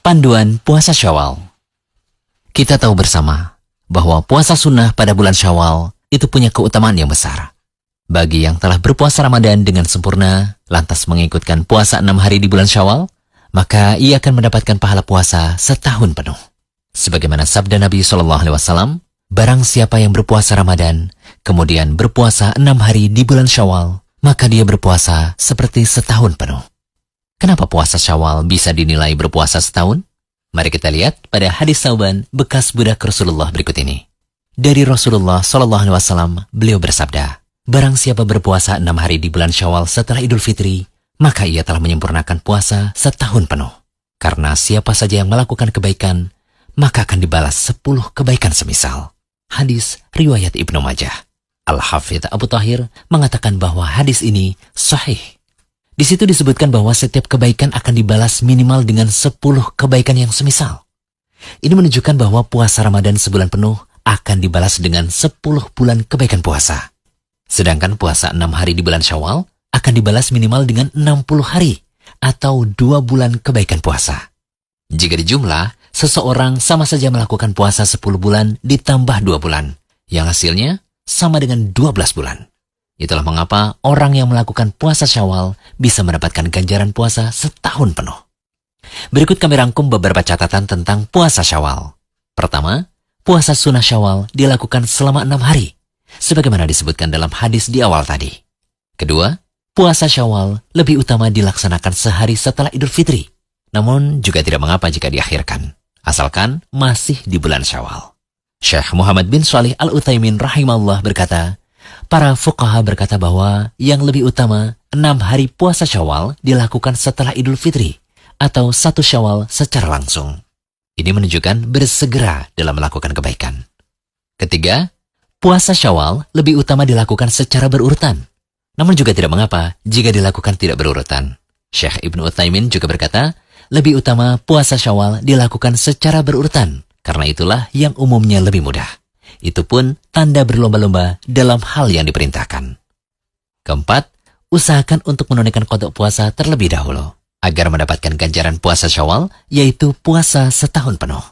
Panduan puasa Syawal. Kita tahu bersama bahwa puasa sunnah pada bulan Syawal itu punya keutamaan yang besar. Bagi yang telah berpuasa Ramadan dengan sempurna, lantas mengikutkan puasa 6 hari di bulan Syawal, maka ia akan mendapatkan pahala puasa setahun penuh. Sebagaimana sabda Nabi SAW, barang siapa yang berpuasa Ramadan, kemudian berpuasa 6 hari di bulan Syawal, maka dia berpuasa seperti setahun penuh. Kenapa puasa Syawal bisa dinilai berpuasa setahun? Mari kita lihat pada hadis Sauban bekas budak Rasulullah berikut ini. Dari Rasulullah SAW, beliau bersabda, barang siapa berpuasa 6 hari di bulan Syawal setelah Idul Fitri, maka ia telah menyempurnakan puasa setahun penuh. Karena siapa saja yang melakukan kebaikan, maka akan dibalas 10 kebaikan semisal. Hadis riwayat Ibnu Majah. Al-Hafidz Abu Thahir mengatakan bahwa hadis ini sahih. Di situ disebutkan bahwa setiap kebaikan akan dibalas minimal dengan 10 kebaikan yang semisal. Ini menunjukkan bahwa puasa Ramadan sebulan penuh akan dibalas dengan 10 bulan kebaikan puasa. Sedangkan puasa 6 hari di bulan Syawal akan dibalas minimal dengan 60 hari atau 2 bulan kebaikan puasa. Jika dijumlah, seseorang sama saja melakukan puasa 10 bulan ditambah 2 bulan, yang hasilnya sama dengan 12 bulan. Itulah mengapa orang yang melakukan puasa Syawal bisa mendapatkan ganjaran puasa setahun penuh. Berikut kami rangkum beberapa catatan tentang puasa Syawal. Pertama, puasa sunnah Syawal dilakukan selama 6 hari, sebagaimana disebutkan dalam hadis di awal tadi. Kedua, puasa Syawal lebih utama dilaksanakan sehari setelah Idul Fitri, namun juga tidak mengapa jika diakhirkan, asalkan masih di bulan Syawal. Syekh Muhammad bin Shalih Al-Utsaimin rahimahullah berkata, para fuqaha berkata bahwa yang lebih utama 6 hari puasa Syawal dilakukan setelah Idul Fitri atau 1 Syawal secara langsung. Ini menunjukkan bersegera dalam melakukan kebaikan. Ketiga, puasa Syawal lebih utama dilakukan secara berurutan. Namun juga tidak mengapa jika dilakukan tidak berurutan. Syekh Ibnu Utsaimin juga berkata, lebih utama puasa Syawal dilakukan secara berurutan, karena itulah yang umumnya lebih mudah. Itu pun tanda berlomba-lomba dalam hal yang diperintahkan. Keempat, usahakan untuk menunaikan qada puasa terlebih dahulu, agar mendapatkan ganjaran puasa Syawal, yaitu puasa setahun penuh.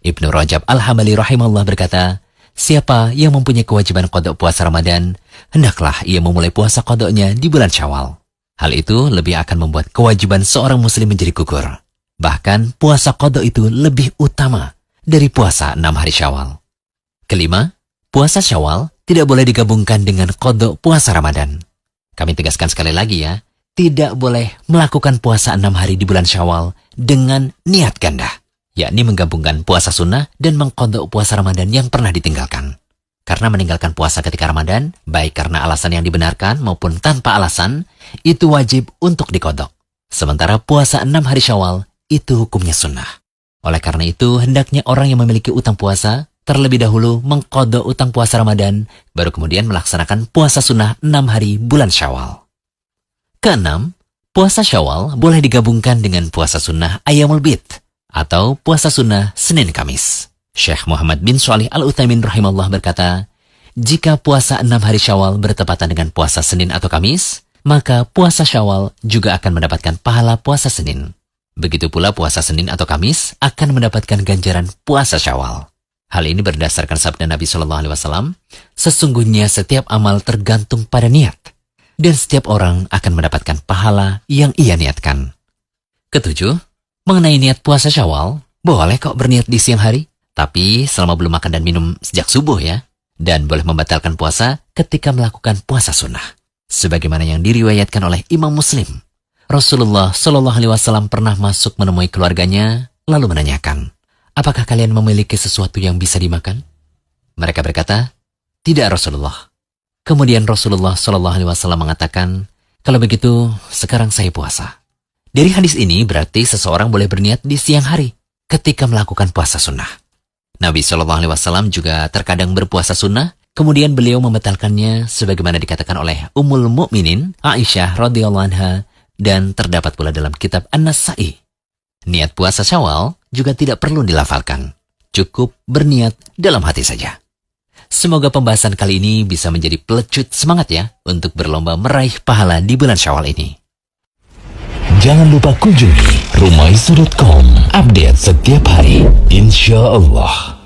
Ibnu Rajab Al-Hambali rahimahullah berkata, siapa yang mempunyai kewajiban qada puasa Ramadan, hendaklah ia memulai puasa qadanya di bulan Syawal. Hal itu lebih akan membuat kewajiban seorang muslim menjadi gugur. Bahkan puasa qada itu lebih utama dari puasa 6 hari Syawal. Kelima, puasa Syawal tidak boleh digabungkan dengan qada puasa Ramadan. Kami tegaskan sekali lagi ya, tidak boleh melakukan puasa 6 hari di bulan Syawal dengan niat ganda, yakni menggabungkan puasa sunnah dan mengqada puasa Ramadan yang pernah ditinggalkan. Karena meninggalkan puasa ketika Ramadan, baik karena alasan yang dibenarkan maupun tanpa alasan, itu wajib untuk diqada. Sementara puasa 6 hari Syawal itu hukumnya sunnah. Oleh karena itu, hendaknya orang yang memiliki utang puasa terlebih dahulu mengqada utang puasa Ramadan, baru kemudian melaksanakan puasa sunnah 6 hari bulan Syawal. Keenam, puasa Syawal boleh digabungkan dengan puasa sunnah Ayyamul Bid atau puasa sunnah Senin Kamis. Syekh Muhammad bin Shalih Al-Utsaimin rahimahullah berkata, jika puasa 6 hari Syawal bertepatan dengan puasa Senin atau Kamis, maka puasa Syawal juga akan mendapatkan pahala puasa Senin. Begitu pula puasa Senin atau Kamis akan mendapatkan ganjaran puasa Syawal. Hal ini berdasarkan sabda Nabi SAW, sesungguhnya setiap amal tergantung pada niat, dan setiap orang akan mendapatkan pahala yang ia niatkan. Ketujuh, mengenai niat puasa Syawal, boleh kok berniat di siang hari, tapi selama belum makan dan minum sejak subuh ya, dan boleh membatalkan puasa ketika melakukan puasa sunnah. Sebagaimana yang diriwayatkan oleh Imam Muslim, Rasulullah SAW pernah masuk menemui keluarganya, lalu menanyakan, apakah kalian memiliki sesuatu yang bisa dimakan? Mereka berkata, tidak Rasulullah. Kemudian Rasulullah SAW mengatakan, kalau begitu sekarang saya puasa. Dari hadis ini berarti seseorang boleh berniat di siang hari ketika melakukan puasa sunnah. Nabi SAW juga terkadang berpuasa sunnah, kemudian beliau membatalkannya sebagaimana dikatakan oleh Ummul Mukminin Aisyah radhiyallahu anha dan terdapat pula dalam kitab An-Nasa'i. Niat puasa Syawal juga tidak perlu dilafalkan. Cukup berniat dalam hati saja. Semoga pembahasan kali ini bisa menjadi pelecut semangat ya untuk berlomba meraih pahala di bulan Syawal ini. Jangan lupa kunjungi rumaiso.com. Update setiap hari, insya Allah.